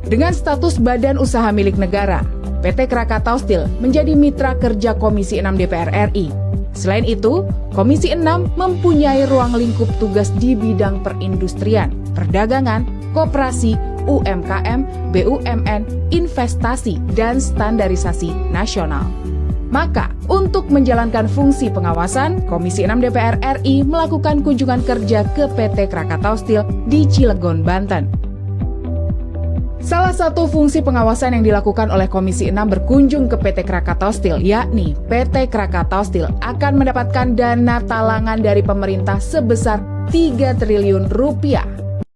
[SPEAKER 12] Dengan status badan usaha milik negara, PT Krakatau Steel menjadi mitra kerja Komisi 6 DPR RI. Selain itu, Komisi 6 mempunyai ruang lingkup tugas di bidang perindustrian, perdagangan, koperasi, UMKM, BUMN, investasi, dan standarisasi nasional. Maka, untuk menjalankan fungsi pengawasan, Komisi 6 DPR RI melakukan kunjungan kerja ke PT Krakatau Steel di Cilegon, Banten. Salah satu fungsi pengawasan yang dilakukan oleh Komisi 6 berkunjung ke PT Krakatau Steel, yakni PT Krakatau Steel akan mendapatkan dana talangan dari pemerintah sebesar 3 triliun rupiah.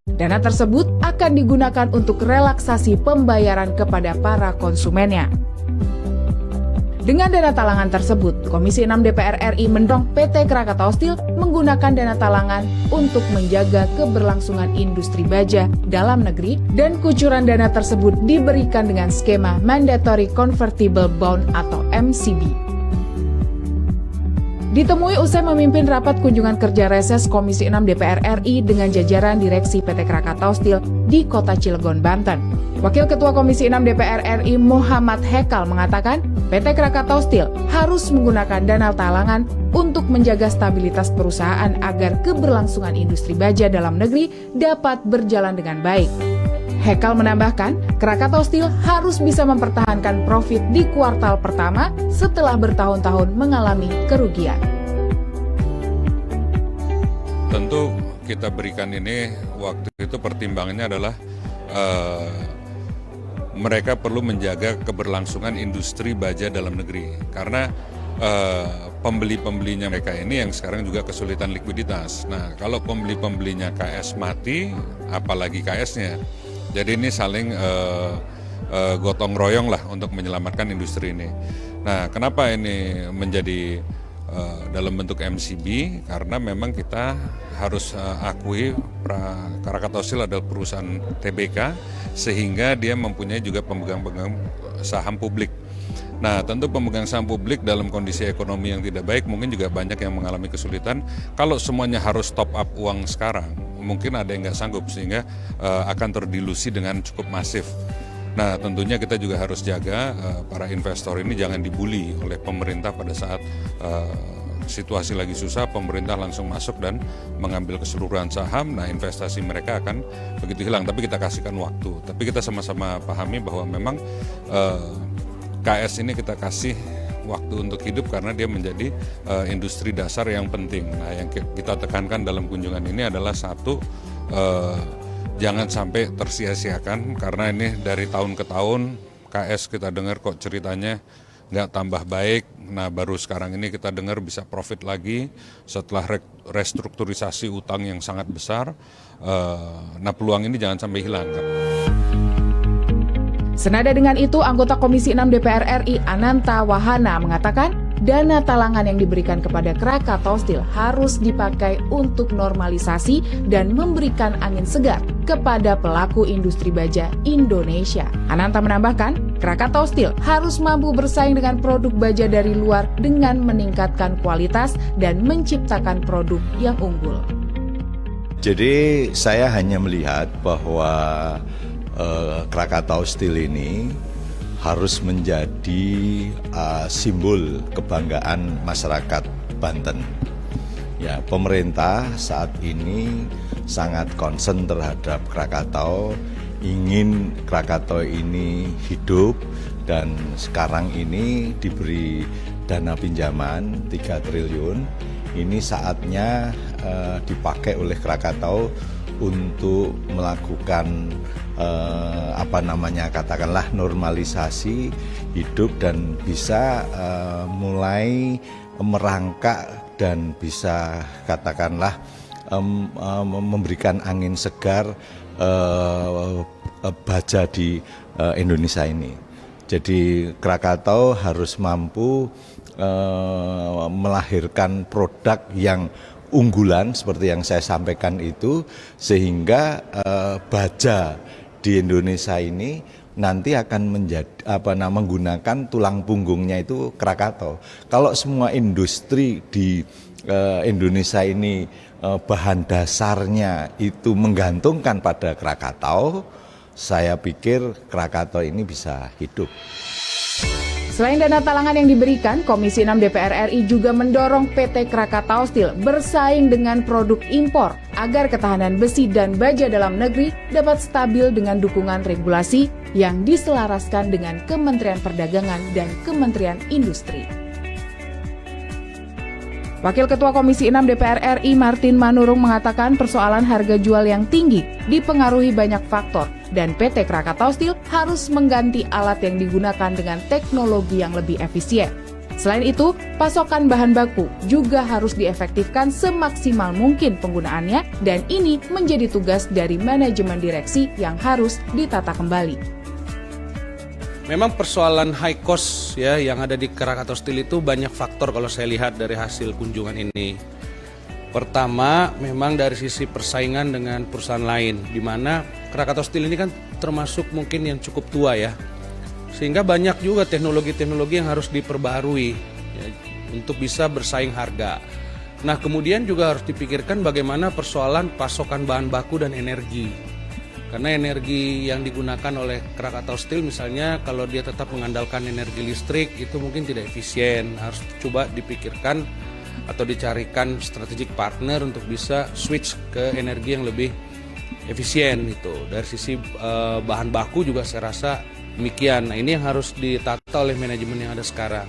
[SPEAKER 12] Dana tersebut akan digunakan untuk relaksasi pembayaran kepada para konsumennya. Dengan dana talangan tersebut, Komisi 6 DPR RI mendorong PT Krakatau Steel menggunakan dana talangan untuk menjaga keberlangsungan industri baja dalam negeri, dan kucuran dana tersebut diberikan dengan skema Mandatory Convertible Bond atau MCB. Ditemui usai memimpin rapat kunjungan kerja reses Komisi 6 DPR RI dengan jajaran direksi PT Krakatau Steel di Kota Cilegon, Banten. Wakil Ketua Komisi 6 DPR RI Muhammad Hekal mengatakan, PT Krakatau Steel harus menggunakan dana talangan untuk menjaga stabilitas perusahaan agar keberlangsungan industri baja dalam negeri dapat berjalan dengan baik. Hekal menambahkan, Krakatau Steel harus bisa mempertahankan profit di kuartal pertama setelah bertahun-tahun mengalami kerugian.
[SPEAKER 16] Tentu kita berikan ini, waktu itu pertimbangannya adalah mereka perlu menjaga keberlangsungan industri baja dalam negeri. Karena pembeli-pembelinya mereka ini yang sekarang juga kesulitan likuiditas. Nah, kalau pembeli-pembelinya KS mati, apalagi KS-nya. Jadi ini saling gotong royong lah untuk menyelamatkan industri ini. Nah, kenapa ini menjadi dalam bentuk MCB? Karena memang kita harus akui Krakatau Steel adalah perusahaan TBK, sehingga dia mempunyai juga pemegang-pemegang saham publik. Nah, tentu pemegang saham publik dalam kondisi ekonomi yang tidak baik mungkin juga banyak yang mengalami kesulitan. Kalau semuanya harus top up uang sekarang, mungkin ada yang nggak sanggup, sehingga akan terdilusi dengan cukup masif. Nah, tentunya kita juga harus jaga para investor ini jangan dibully oleh pemerintah pada saat situasi lagi susah, pemerintah langsung masuk dan mengambil keseluruhan saham. Nah, investasi mereka akan begitu hilang, tapi kita kasihkan waktu. Tapi kita sama-sama pahami bahwa memang KS ini kita kasih waktu untuk hidup karena dia menjadi industri dasar yang penting. Nah, yang kita tekankan dalam kunjungan ini adalah satu, jangan sampai tersia-siakan, karena ini dari tahun ke tahun KS kita dengar kok ceritanya nggak tambah baik. Nah, baru sekarang ini kita dengar bisa profit lagi setelah restrukturisasi utang yang sangat besar. Nah, peluang ini jangan sampai hilang.
[SPEAKER 12] Senada dengan itu, anggota Komisi 6 DPR RI Ananta Wahana mengatakan, dana talangan yang diberikan kepada Krakatau Steel harus dipakai untuk normalisasi dan memberikan angin segar kepada pelaku industri baja Indonesia. Ananta menambahkan, Krakatau Steel harus mampu bersaing dengan produk baja dari luar dengan meningkatkan kualitas dan menciptakan produk yang unggul.
[SPEAKER 17] Jadi saya hanya melihat bahwa Krakatau Steel ini harus menjadi simbol kebanggaan masyarakat Banten Ya, pemerintah saat ini sangat concern terhadap Krakatau, ingin Krakatau ini hidup, dan sekarang ini diberi dana pinjaman 3 triliun. Ini saatnya dipakai oleh Krakatau untuk melakukan katakanlah normalisasi hidup dan bisa mulai merangkak dan bisa katakanlah memberikan angin segar baja di Indonesia ini. Jadi Krakatau harus mampu melahirkan produk yang unggulan seperti yang saya sampaikan itu, sehingga baja di Indonesia ini nanti akan menggunakan tulang punggungnya itu Krakatau. Kalau semua industri di Indonesia ini bahan dasarnya itu menggantungkan pada Krakatau, saya pikir Krakatau ini bisa hidup.
[SPEAKER 12] Selain dana talangan yang diberikan, Komisi 6 DPR RI juga mendorong PT Krakatau Steel bersaing dengan produk impor agar ketahanan besi dan baja dalam negeri dapat stabil dengan dukungan regulasi yang diselaraskan dengan Kementerian Perdagangan dan Kementerian Industri. Wakil Ketua Komisi 6 DPR RI Martin Manurung mengatakan persoalan harga jual yang tinggi dipengaruhi banyak faktor dan PT Krakatau Steel harus mengganti alat yang digunakan dengan teknologi yang lebih efisien. Selain itu, pasokan bahan baku juga harus diefektifkan semaksimal mungkin penggunaannya dan ini menjadi tugas dari manajemen direksi yang harus ditata kembali.
[SPEAKER 18] Memang persoalan high cost ya yang ada di Krakatau Steel itu banyak faktor kalau saya lihat dari hasil kunjungan ini. Pertama, memang dari sisi persaingan dengan perusahaan lain, di mana Krakatau Steel ini kan termasuk mungkin yang cukup tua ya, sehingga banyak juga teknologi-teknologi yang harus diperbaharui ya, untuk bisa bersaing harga. Nah, kemudian juga harus dipikirkan bagaimana persoalan pasokan bahan baku dan energi. Karena energi yang digunakan oleh Krakatau Steel misalnya kalau dia tetap mengandalkan energi listrik itu mungkin tidak efisien. Harus coba dipikirkan atau dicarikan strategic partner untuk bisa switch ke energi yang lebih efisien itu. Dari sisi bahan baku juga saya rasa demikian. Nah, ini yang harus ditata oleh manajemen yang ada sekarang.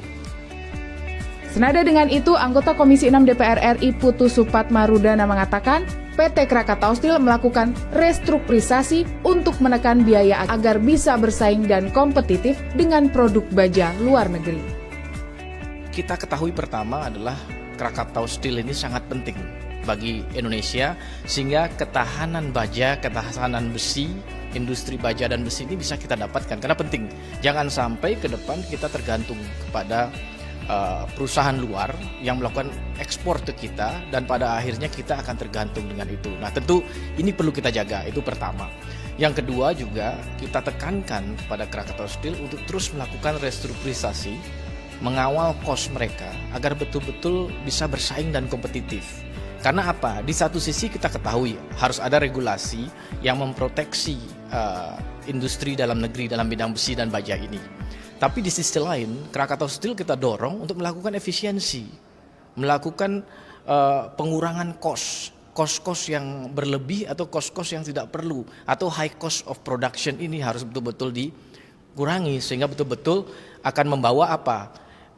[SPEAKER 12] Senada dengan itu, anggota Komisi 6 DPR RI Putu Supatmarudana mengatakan PT Krakatau Steel melakukan restrukturisasi untuk menekan biaya agar bisa bersaing dan kompetitif dengan produk baja luar negeri.
[SPEAKER 19] Kita ketahui pertama adalah Krakatau Steel ini sangat penting bagi Indonesia sehingga ketahanan baja, ketahanan besi, industri baja dan besi ini bisa kita dapatkan karena penting. Jangan sampai ke depan kita tergantung kepada perusahaan luar yang melakukan ekspor ke kita dan pada akhirnya kita akan tergantung dengan itu. Nah, tentu ini perlu kita jaga, itu pertama. Yang kedua juga kita tekankan pada Krakatau Steel untuk terus melakukan restrukturisasi, mengawal kos mereka agar betul-betul bisa bersaing dan kompetitif. Karena apa? Di satu sisi kita ketahui harus ada regulasi yang memproteksi industri dalam negeri dalam bidang besi dan baja ini. Tapi di sisi lain, Krakatau Steel kita dorong untuk melakukan efisiensi, melakukan pengurangan kos yang berlebih atau kos yang tidak perlu, atau high cost of production ini harus betul-betul dikurangi sehingga betul-betul akan membawa apa?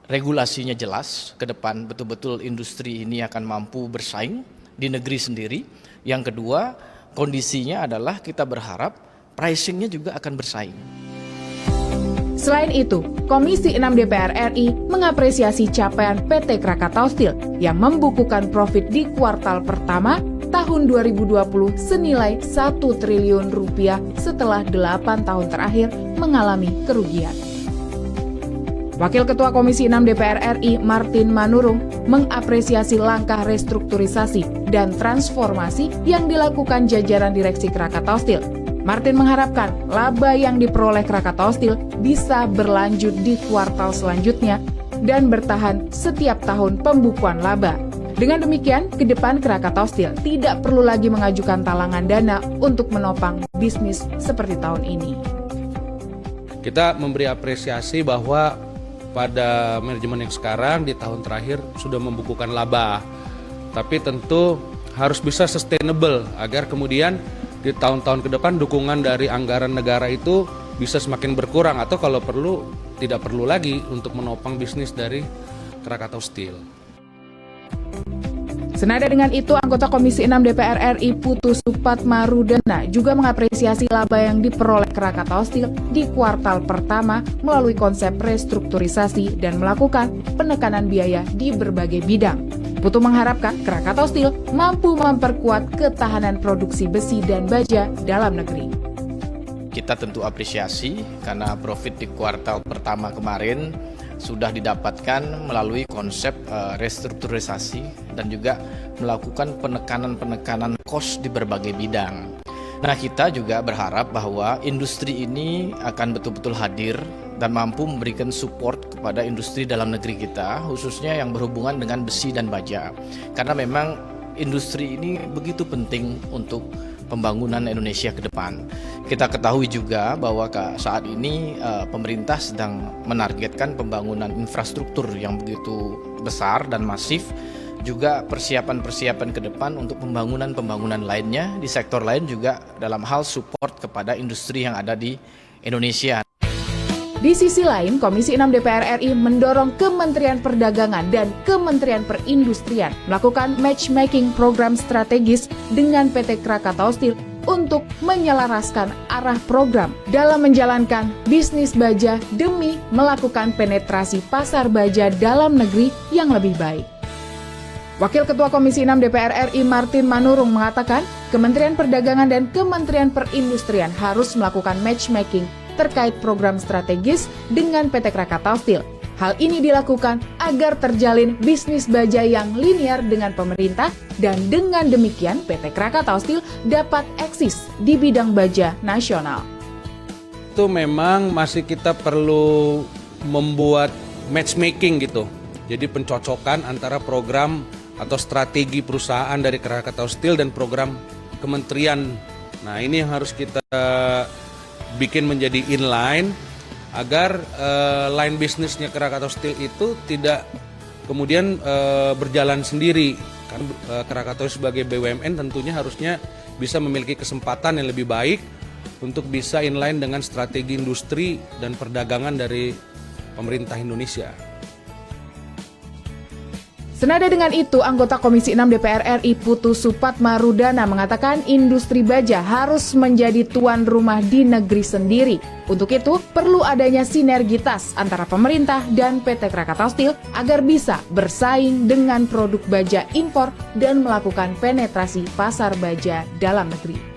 [SPEAKER 19] Regulasinya jelas, ke depan betul-betul industri ini akan mampu bersaing di negeri sendiri. Yang kedua, kondisinya adalah kita berharap pricingnya juga akan bersaing.
[SPEAKER 12] Selain itu, Komisi 6 DPR RI mengapresiasi capaian PT Krakatau Steel yang membukukan profit di kuartal pertama tahun 2020 senilai 1 triliun rupiah setelah 8 tahun terakhir mengalami kerugian. Wakil Ketua Komisi 6 DPR RI Martin Manurung mengapresiasi langkah restrukturisasi dan transformasi yang dilakukan jajaran direksi Krakatau Steel. Martin mengharapkan laba yang diperoleh Krakatau Steel bisa berlanjut di kuartal selanjutnya dan bertahan setiap tahun pembukuan laba. Dengan demikian, ke depan Krakatau Steel tidak perlu lagi mengajukan talangan dana untuk menopang bisnis seperti tahun ini.
[SPEAKER 18] Kita memberi apresiasi bahwa pada manajemen yang sekarang di tahun terakhir sudah membukukan laba. tapi tentu harus bisa sustainable agar kemudian di tahun-tahun ke depan dukungan dari anggaran negara itu bisa semakin berkurang atau kalau perlu tidak perlu lagi untuk menopang bisnis dari Krakatau Steel.
[SPEAKER 12] Senada dengan itu, anggota Komisi 6 DPR RI Putu Supatmarudana juga mengapresiasi laba yang diperoleh Krakatau Steel di kuartal pertama melalui konsep restrukturisasi dan melakukan penekanan biaya di berbagai bidang. Putu mengharapkan Krakatau Steel mampu memperkuat ketahanan produksi besi dan baja dalam negeri.
[SPEAKER 19] Kita tentu apresiasi karena profit di kuartal pertama kemarin sudah didapatkan melalui konsep restrukturisasi dan juga melakukan penekanan kos di berbagai bidang. Nah, kita juga berharap bahwa industri ini akan betul-betul hadir dan mampu memberikan support kepada industri dalam negeri kita, khususnya yang berhubungan dengan besi dan baja. Karena memang industri ini begitu penting untuk pembangunan Indonesia ke depan. Kita ketahui juga bahwa saat ini pemerintah sedang menargetkan pembangunan infrastruktur yang begitu besar dan masif, juga persiapan-persiapan ke depan untuk pembangunan lainnya di sektor lain juga dalam hal support kepada industri yang ada di Indonesia.
[SPEAKER 12] Di sisi lain, Komisi 6 DPR RI mendorong Kementerian Perdagangan dan Kementerian Perindustrian melakukan matchmaking program strategis dengan PT Krakatau Steel untuk menyelaraskan arah program dalam menjalankan bisnis baja demi melakukan penetrasi pasar baja dalam negeri yang lebih baik. Wakil Ketua Komisi 6 DPR RI Martin Manurung mengatakan, Kementerian Perdagangan dan Kementerian Perindustrian harus melakukan matchmaking terkait program strategis dengan PT Krakatau Steel. Hal ini dilakukan agar terjalin bisnis baja yang linear dengan pemerintah dan dengan demikian PT Krakatau Steel dapat eksis di bidang baja nasional.
[SPEAKER 18] Itu memang masih kita perlu membuat matchmaking gitu. Jadi pencocokan antara program atau strategi perusahaan dari Krakatau Steel dan program kementerian. Nah, ini yang harus kita bikin menjadi inline agar line bisnisnya Krakatau Steel itu tidak kemudian berjalan sendiri. Karena Krakatau sebagai BUMN tentunya harusnya bisa memiliki kesempatan yang lebih baik untuk bisa inline dengan strategi industri dan perdagangan dari pemerintah Indonesia.
[SPEAKER 12] Senada dengan itu, anggota Komisi 6 DPR RI Putu Supatmarudana mengatakan industri baja harus menjadi tuan rumah di negeri sendiri. Untuk itu, perlu adanya sinergitas antara pemerintah dan PT Krakatau Steel agar bisa bersaing dengan produk baja impor dan melakukan penetrasi pasar baja dalam negeri.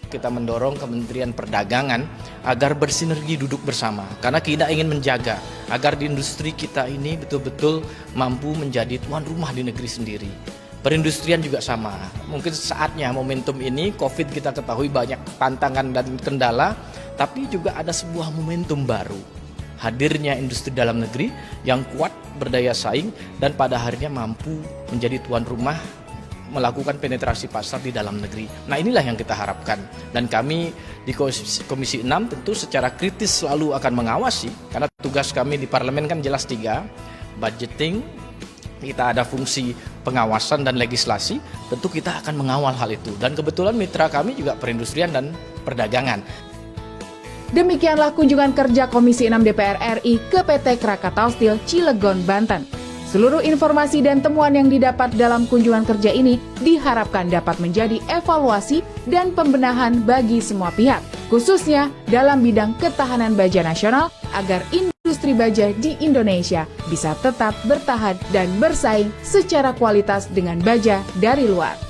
[SPEAKER 19] Kita mendorong Kementerian Perdagangan agar bersinergi duduk bersama karena kita ingin menjaga agar di industri kita ini betul-betul mampu menjadi tuan rumah di negeri sendiri. Perindustrian juga sama. Mungkin saatnya momentum ini COVID kita ketahui banyak tantangan dan kendala, tapi juga ada sebuah momentum baru. Hadirnya industri dalam negeri yang kuat, berdaya saing dan pada akhirnya mampu menjadi tuan rumah melakukan penetrasi pasar di dalam negeri. Nah, inilah yang kita harapkan. Dan kami di Komisi 6 tentu secara kritis selalu akan mengawasi, karena tugas kami di parlemen kan jelas 3, budgeting, kita ada fungsi pengawasan dan legislasi, tentu kita akan mengawal hal itu. Dan kebetulan mitra kami juga perindustrian dan perdagangan.
[SPEAKER 12] Demikianlah kunjungan kerja Komisi 6 DPR RI ke PT Krakatau Steel Cilegon, Banten. Seluruh informasi dan temuan yang didapat dalam kunjungan kerja ini diharapkan dapat menjadi evaluasi dan pembenahan bagi semua pihak, khususnya dalam bidang ketahanan baja nasional agar industri baja di Indonesia bisa tetap bertahan dan bersaing secara kualitas dengan baja dari luar.